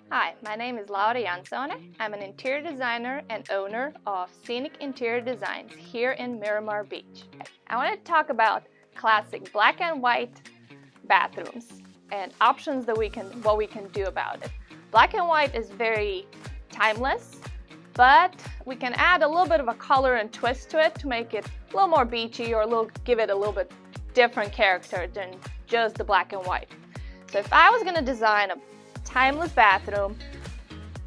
Hi, my name is Laura Jansone. I'm an interior designer and owner of Scenic Interior Designs here in Miramar Beach. I want to talk about classic black and white bathrooms and options that what we can do about it. Black and white is very timeless, but we can add a little bit of a color and twist to it to make it a little more beachy or give it a little bit different character than just the black and white. So if I was going to design a timeless bathroom,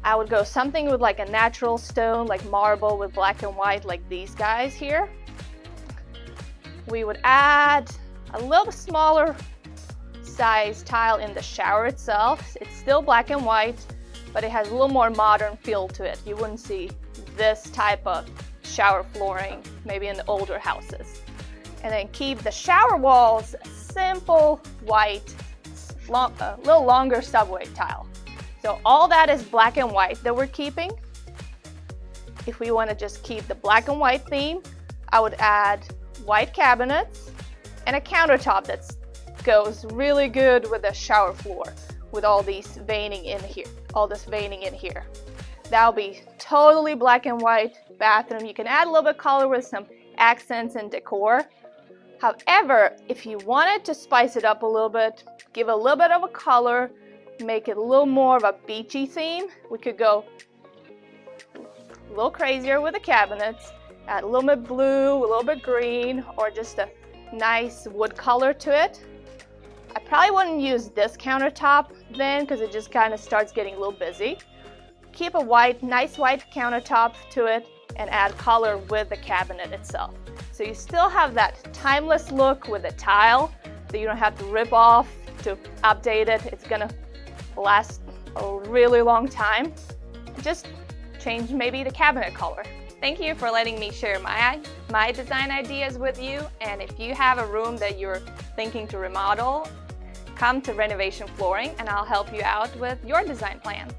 I would go something with like a natural stone, like marble with black and white, like these guys here. We would add a little smaller size tile in the shower itself. It's still black and white, but it has a little more modern feel to it. You wouldn't see this type of shower flooring maybe in the older houses. And then keep the shower walls simple white, a little longer subway tile. So all that is black and white that we're keeping. If we want to just keep the black and white theme, I would add white cabinets and a countertop that goes really good with the shower floor with all these veining in here, That'll be totally black and white bathroom. You can add a little bit of color with some accents and decor. However, if you wanted to spice it up a little bit, give a little bit of a color, make it a little more of a beachy theme, we could go a little crazier with the cabinets, add a little bit blue, a little bit green, or just a nice wood color to it. I probably wouldn't use this countertop then because it just kind of starts getting a little busy. Keep a nice white countertop to it and add color with the cabinet itself. So you still have that timeless look with the tile that you don't have to rip off to update it. It's gonna last a really long time. Just change maybe the cabinet color. Thank you for letting me share my design ideas with you. And if you have a room that you're thinking to remodel, come to Renovation Flooring and I'll help you out with your design plan.